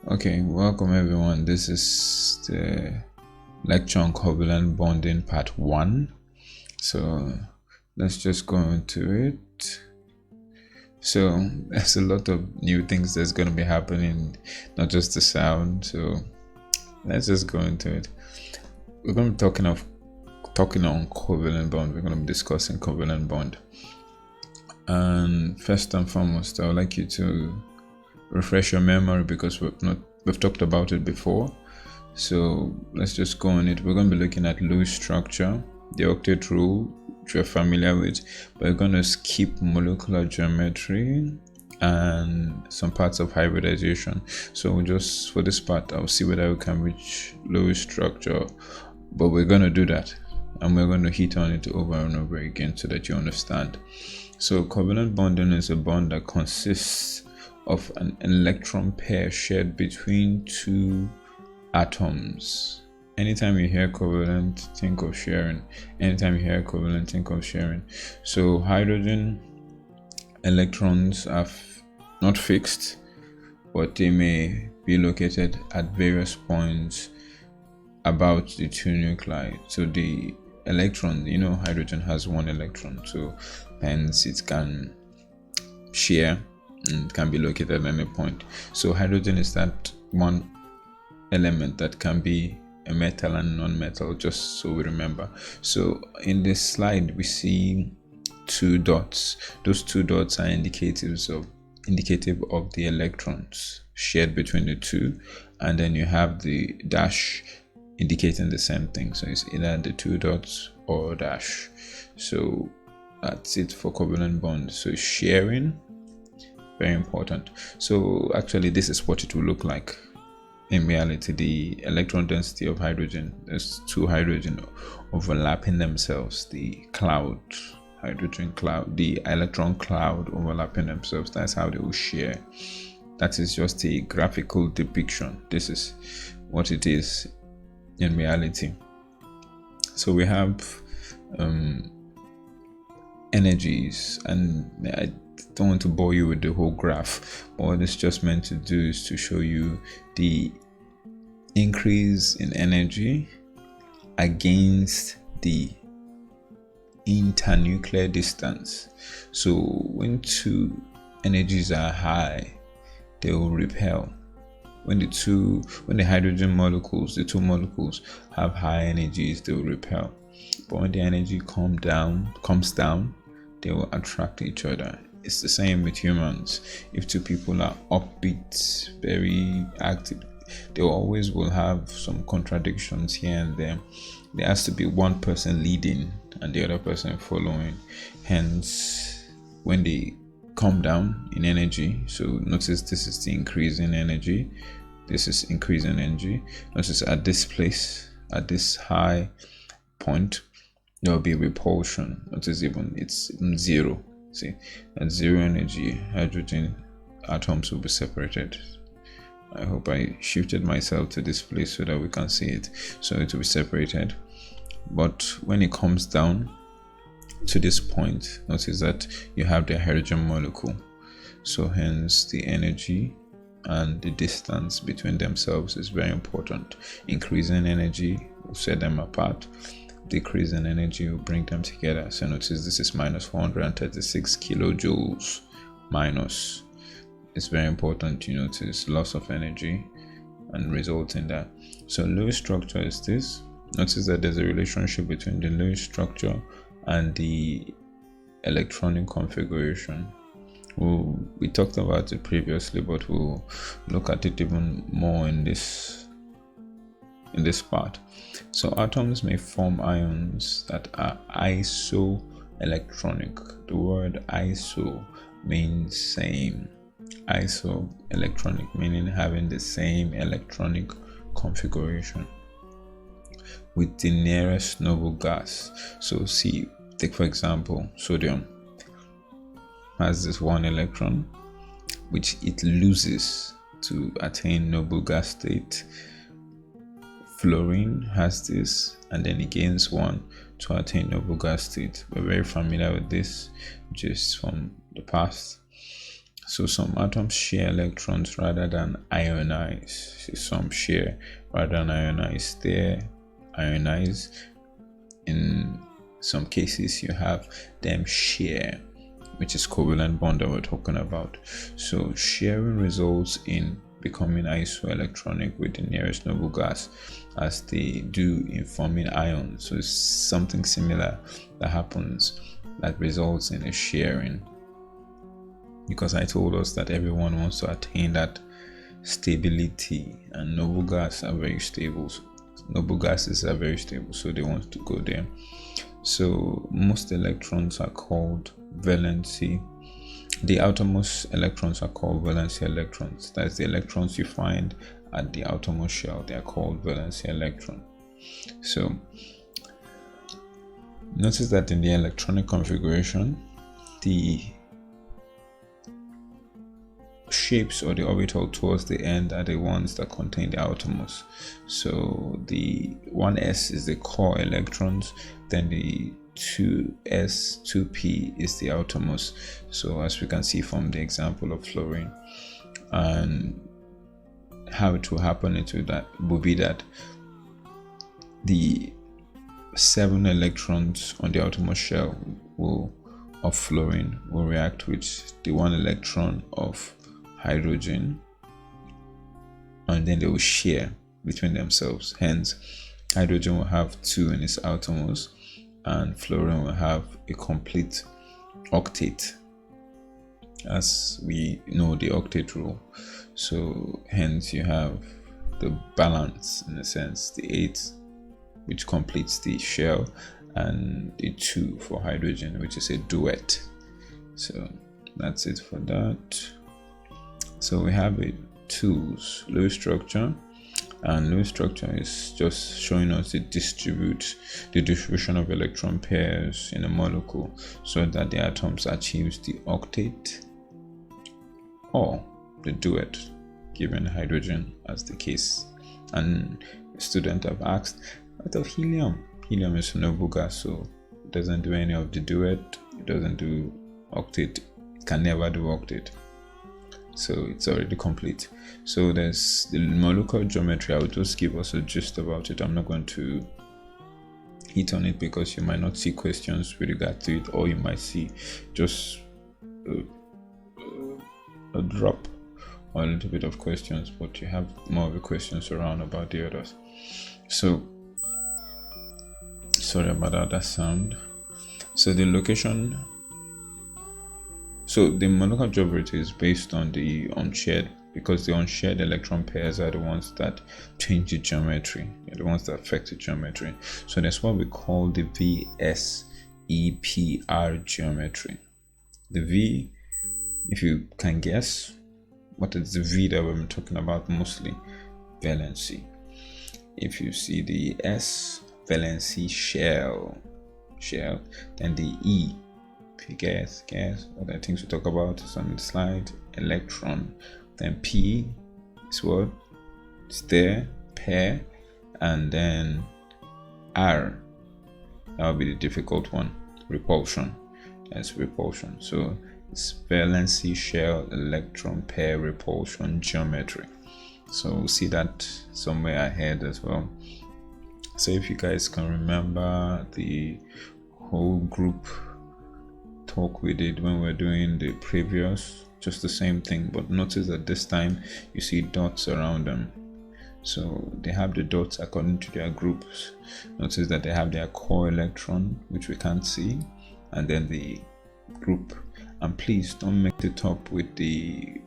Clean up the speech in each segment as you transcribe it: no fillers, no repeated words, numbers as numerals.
Okay, welcome everyone. This is the Electron Covalent Bonding Part 1. So let's just go into it. So there's a lot of new things that's going to be happening, not just the sound. So let's just go into it. We're going to be talking on covalent bond. We're going to be discussing covalent bond. And first and foremost, I would like you to refresh your memory because we've talked about it before. So let's just go on it. We're going to be looking at Lewis structure, the octet rule, which you're familiar with, but we're going to skip molecular geometry and some parts of hybridization. So just for this part, I'll see whether we can reach Lewis structure, but we're going to do that and we're going to hit on it over and over again so that you understand. So covalent bonding is a bond that consists of an electron pair shared between two atoms. Anytime you hear covalent, think of sharing. Anytime you hear covalent, think of sharing. So hydrogen electrons are not fixed, but they may be located at various points about the two nuclei. So the electron, hydrogen has one electron, so hence it can share and can be located at any point. So hydrogen is that one element that can be a metal and non-metal, just so we remember. So in this slide we see two dots. Those two dots are indicative of the electrons shared between the two, and then you have the dash indicating the same thing. So it's either the two dots or dash. So that's it for covalent bond. So sharing, very important. So actually this is what it will look like in reality. The electron density of hydrogen, there's two hydrogen overlapping themselves, the hydrogen cloud, the electron cloud overlapping themselves. That's how they will share. That is just a graphical depiction. This is what it is in reality. So we have energies, and I don't want to bore you with the whole graph. What it's just meant to do is to show you the increase in energy against the internuclear distance. So when two energies are high, they will repel. When the hydrogen molecules, the two molecules have high energies, they will repel. But when the energy comes down, they will attract each other. It's the same with humans. If two people are upbeat, very active, they always will have some contradictions here and there. There has to be one person leading and the other person following. Hence, when they come down in energy, so notice this is the increase in energy, this is increasing energy. Notice at this place, at this high point, there will be repulsion. Notice it's zero. See, at zero energy, hydrogen atoms will be separated. I hope I shifted myself to this place so that we can see it. So it will be separated. But when it comes down to this point, notice that you have the hydrogen molecule. So hence the energy and the distance between themselves is very important. Increasing energy will set them apart. Decrease in energy will bring them together. So notice this is minus 436 kilojoules minus. It's very important to notice loss of energy and result in that. So Lewis structure is this. Notice that there's a relationship between the Lewis structure and the electronic configuration. We talked about it previously, but we'll look at it even more in this part. So atoms may form ions that are isoelectronic. The word iso means same. Isoelectronic meaning having the same electronic configuration with the nearest noble gas. So see, take for example, sodium has this one electron which it loses to attain noble gas state. Fluorine has this, and then it gains one to attain noble gas state. We're very familiar with this just from the past. So some atoms share electrons rather than ionize. Some share rather than ionize. They ionize. In some cases, you have them share, which is covalent bond that we're talking about. So sharing results in becoming isoelectronic with the nearest noble gas, as they do in forming ions. So it's something similar that happens that results in a sharing, because I told us that everyone wants to attain that stability, and noble gas are very stable. Noble gases are very stable, so they want to go there. So most electrons are called valency. The outermost electrons are called valency electrons. That's the electrons you find at the outermost shell. They are called valency electron. So notice that in the electronic configuration, the shapes or the orbital towards the end are the ones that contain the outermost. So the 1s is the core electrons, then the 2s, 2p is the outermost. So as we can see from the example of fluorine, and how it will happen, will be that the 7 electrons on the outermost shell of fluorine will react with the 1 electron of hydrogen, and then they will share between themselves. Hence, hydrogen will have 2 in its outermost, and fluorine will have a complete octet, as we know the octet rule. So hence you have the balance, in a sense, the 8, which completes the shell, and the 2 for hydrogen, which is a duet. So that's it for that. So we have a tools, Lewis structure, and Lewis structure is just showing us the distribution of electron pairs in a molecule, so that the atoms achieves the octet or the duet, given hydrogen as the case. And the student have asked, what of helium? Helium is a noble gas, so it doesn't do any of the duet, it doesn't do octet, it can never do octet. So it's already complete. So there's the molecular geometry. I will just give us a gist about it. I'm not going to hit on it because you might not see questions with regard to it, or you might see just a drop or a little bit of questions, but you have more of the questions around about the others. So sorry about that sound. So the location. So the molecular geometry is based on the unshared, because the unshared electron pairs are the ones that change the geometry, the ones that affect the geometry. So that's what we call the VSEPR geometry. The V, if you can guess, what is the V that we're talking about mostly? Valency. If you see the S, valency shell, then the E, if you guess other things we talk about is on the slide, electron. Then P is what? It's there, pair, and then R, that will be the difficult one, repulsion. That's repulsion. So it's valency shell electron pair repulsion geometry. So we'll see that somewhere ahead as well. So if you guys can remember the whole group talk we did when we're doing the previous, just the same thing, but notice that this time you see dots around them. So they have the dots according to their groups. Notice that they have their core electron, which we can't see, and then the group. And please don't mix it up with the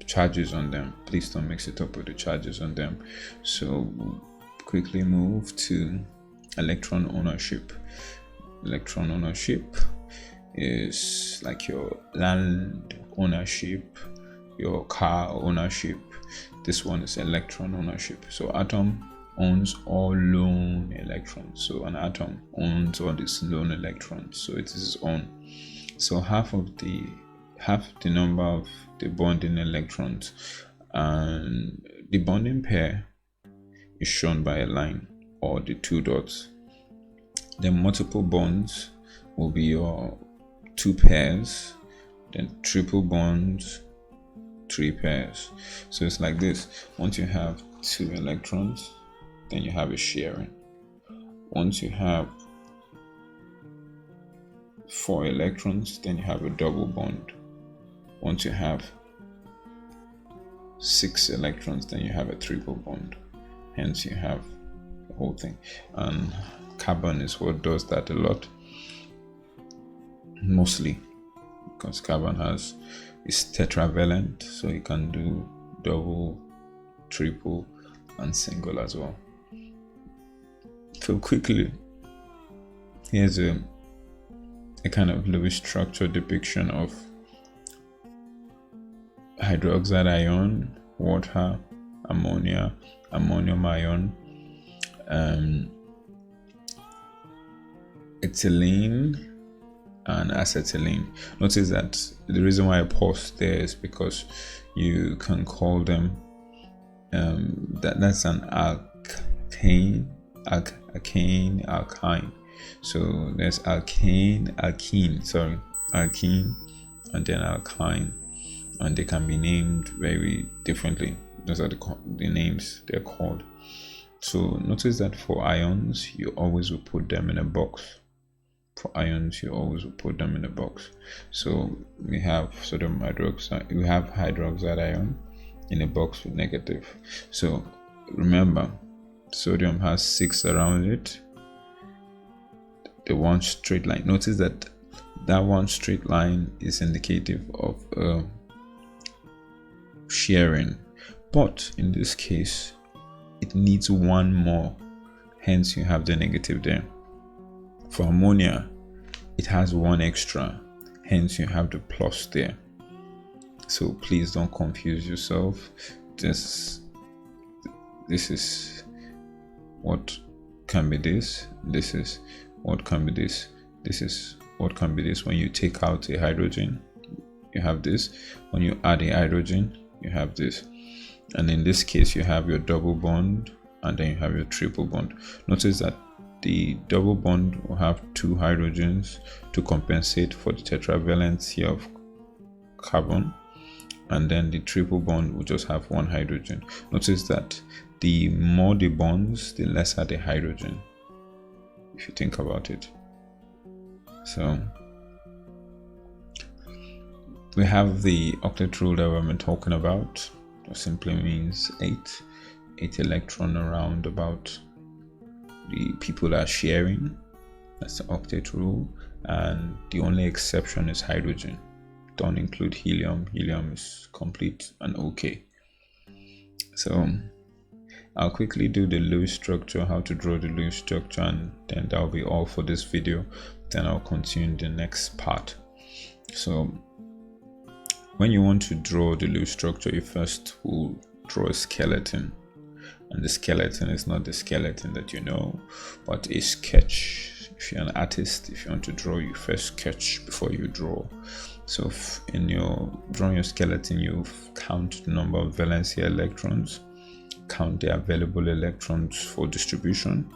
charges on them. Please don't mix it up with the charges on them. So we'll quickly move to electron ownership. Electron ownership is like your land ownership, your car ownership. This one is electron ownership. So atom owns all lone electrons. So an atom owns all these lone electrons. So it is its own. So half the number of the bonding electrons, and the bonding pair is shown by a line or the 2 dots. Then multiple bonds will be your 2 pairs. then triple bonds, 3 pairs. So it's like this. Once you have 2 electrons, then you have a sharing. Once you have 4 electrons, then you have a double bond. Once you have 6 electrons, then you have a triple bond. Hence you have the whole thing. And carbon is what does that a lot, mostly because carbon is tetravalent, so you can do double, triple, and single as well. So quickly, here's a kind of Lewis structure depiction of hydroxide ion, water, ammonia, ammonium ion, ethylene, and acetylene. Notice that the reason why I paused there is because you can call them that's an alkane. So there's alkene, and then alkyne, and they can be named very differently. Those are the names they're called. So notice that for ions, you always will put them in a box. So we have sodium hydroxide, we have hydroxide ion in a box with negative. So remember, sodium has 6 around it, the one straight line. Notice that one straight line is indicative of sharing, but in this case it needs 1 more, hence you have the negative there. For ammonia, it has 1 extra, hence you have the plus there. So please don't confuse yourself. This is what can be this, this is what can be this, this is what can be this. When you take out a hydrogen, you have this. When you add a hydrogen, you have this. And in this case, you have your double bond, and then you have your triple bond. Notice that the double bond will have 2 hydrogens to compensate for the tetravalency of carbon, and then the triple bond will just have 1 hydrogen. Notice that the more the bonds, the lesser the hydrogen, if you think about it. So we have the octet rule that we've been talking about. It simply means 8 electron around about the people are sharing. That's the octet rule, and the only exception is hydrogen. Don't include helium. Helium is complete and okay. So I'll quickly do the Lewis structure, how to draw the Lewis structure, and then that'll be all for this video. Then I'll continue in the next part. So when you want to draw the Lewis structure, you first will draw a skeleton. And the skeleton is not the skeleton that you know, but a sketch. If you're an artist, if you want to draw, you first sketch before you draw. So in your drawing your skeleton, you count the number of valency electrons, count the available electrons for distribution,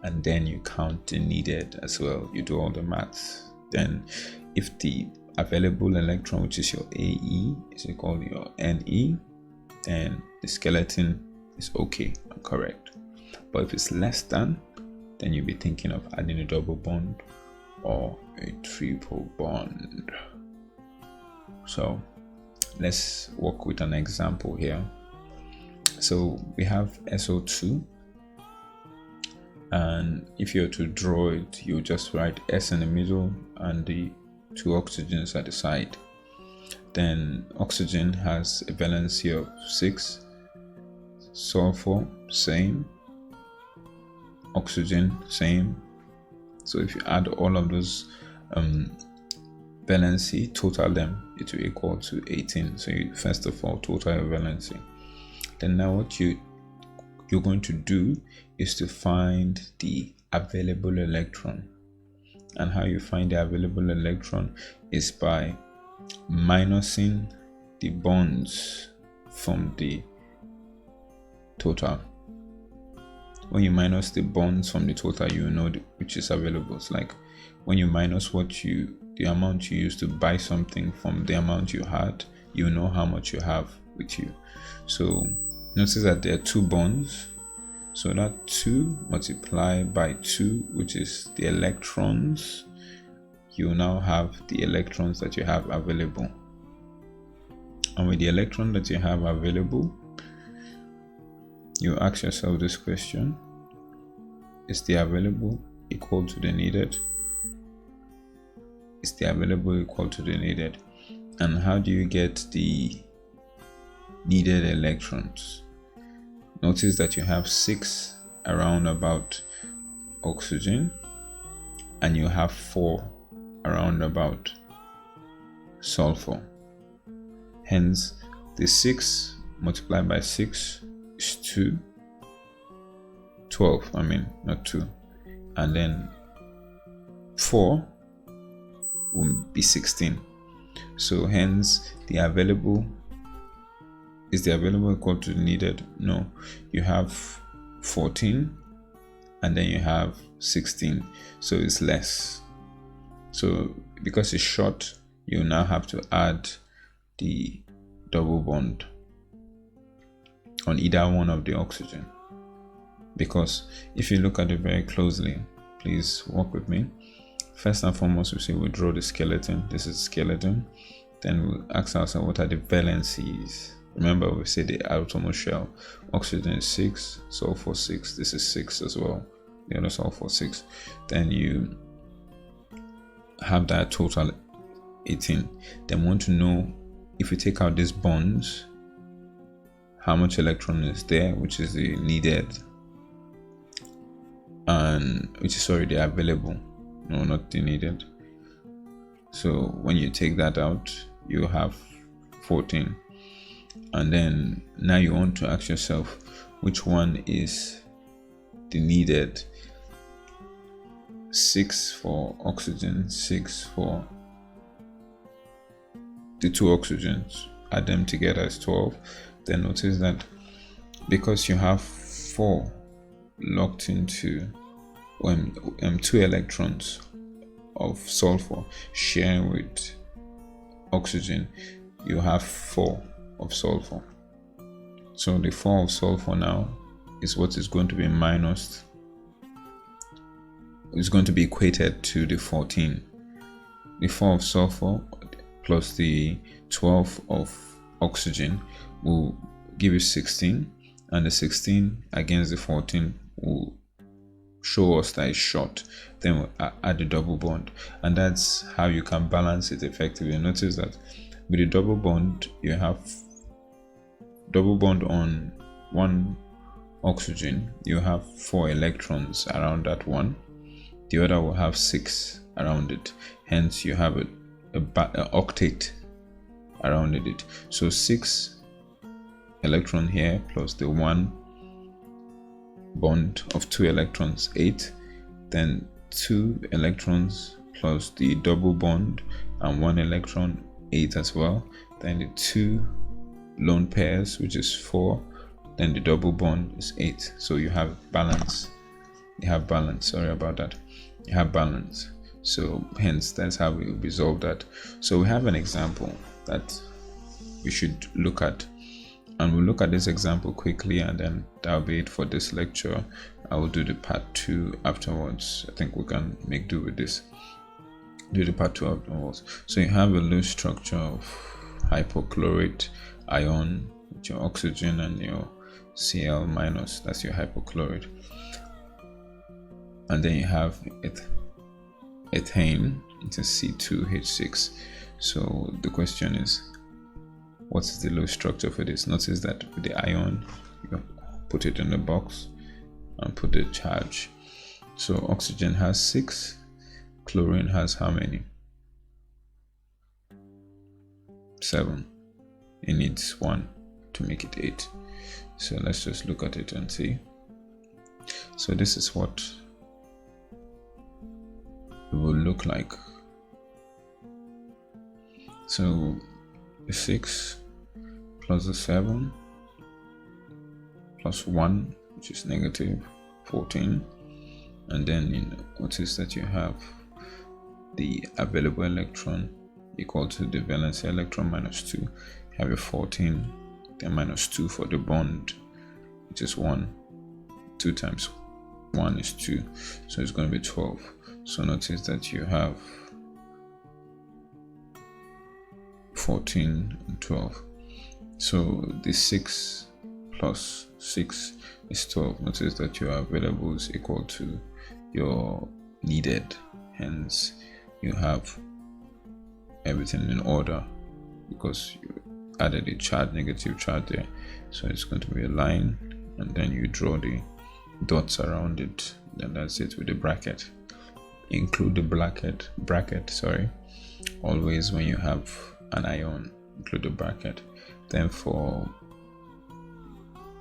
and then you count the needed as well. You do all the maths. Then if the available electron, which is your AE, is equal to your NE, then the skeleton is okay and correct. But if it's less than, then you'll be thinking of adding a double bond or a triple bond. So let's work with an example here. So we have SO2, and if you're to draw it, you just write S in the middle and the 2 oxygens at the side. Then oxygen has a valency of 6, sulfur same, oxygen same. So if you add all of those valency, total them, it will equal to 18. So you first of all total your valency. Then now what you're going to do is to find the available electron. And how you find the available electron is by minusing the bonds from the total. When you minus the bonds from the total, you know which is available. It's like when you minus what you the amount you used to buy something from the amount you had, you know how much you have with you. So notice that there are 2 bonds. So that 2 multiplied by 2, which is the electrons, you now have the electrons that you have available. And with the electron that you have available, you ask yourself this question: is the available equal to the needed? Is the available equal to the needed? And how do you get the needed electrons? Notice that you have 6 around about oxygen, and you have 4 around about sulfur. Hence, the 6 multiplied by 6 is 2. 12, not 2. And then 4 will be 16. So hence, is the available equal to the needed? No. You have 14 and then you have 16. So it's less. So because it's short, you now have to add the double bond on either one of the oxygen. Because if you look at it very closely, please walk with me. First and foremost, we say we draw the skeleton. This is skeleton. Then we'll ask ourselves, what are the valencies? Remember, we say the outermost shell. Oxygen is 6, sulfur 6. This is 6 as well. The other sulfur 6. Then you have that total 18. Then we want to know, if we take out these bonds, how much electron is there, which is the needed, and which is the available. No, not the needed. So when you take that out, you have 14. And then now you want to ask yourself, which one is the needed? 6 for oxygen, 6 for the 2 oxygens. Add them together as 12. Then notice that because you have 4 locked into 2 electrons of sulfur sharing with oxygen, you have 4 of sulfur. So the 4 of sulfur now is what is going to be minus. It's going to be equated to the 14. The 4 of sulfur plus the 12 of oxygen will give you 16, and the 16 against the 14 will show us that it's short. Then we'll add the double bond, and that's how you can balance it effectively. Notice that with the double bond, you have double bond on one oxygen, you have 4 electrons around that one. The other will have 6 around it. Hence, you have an octet around it. So 6 electron here plus the 1 bond of 2 electrons, 8. Then 2 electrons plus the double bond and 1 electron, 8 as well. Then the 2 lone pairs, which is 4. Then the double bond is 8. So you have balance. You have balance. Sorry about that. You have balance. So hence, that's how we resolve that. So we have an example that we should look at, and we'll look at this example quickly, and then that'll be it for this lecture. I will do the part 2 afterwards. I think we can make do with this. Do the part 2 afterwards. So you have a loose structure of hypochlorite ion with your oxygen and your Cl minus. That's your hypochlorite. And then you have ethane, it's a C2H6. So the question is, what is the low structure for this? Notice that with the ion, you put it in the box and put the charge. So oxygen has 6, chlorine has how many? 7. It needs 1 to make it 8. So let's just look at it and see. So this is what it will look like. So the 6 plus the 7 plus 1, which is negative 14, and then notice that you have the available electron equal to the valence electron minus 2. You have a 14, then minus 2 for the bond, which is 1. 2 times 1 is 2, so it's going to be 12. So notice that you have 14 and 12. So the 6 plus 6 is 12. Notice that your available is equal to your needed. Hence, you have everything in order because you added a charge, negative charge there. So it's going to be a line, and then you draw the dots around it. Then that's it with the bracket. Include the bracket. Sorry. Always when you have an ion, include the bracket. Then for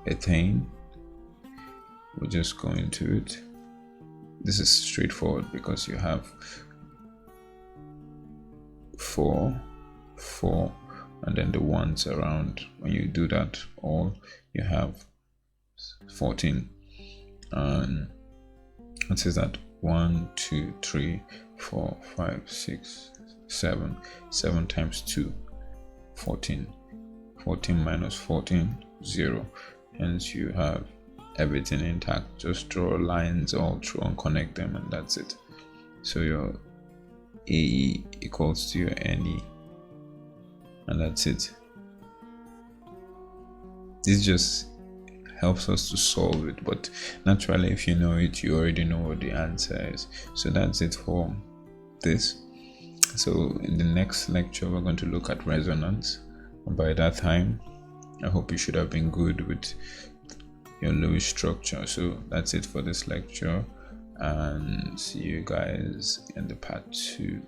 ethane, we'll just go into it. This is straightforward because you have 4, and then the ones around. When you do that all, you have 14. And it says that 1, 2, 3, 4, 5, 6, 7. 7 times 2, 14. 14 minus 14, 0. Hence you have everything intact. Just draw lines all through and connect them, and that's it. So your AE equals to your NE, and that's it. This just helps us to solve it, but naturally if you know it, you already know what the answer is. So that's it for this. So in the next lecture we're going to look at resonance, and by that time I hope you should have been good with your Lewis structure. So that's it for this lecture, and see you guys in the part 2.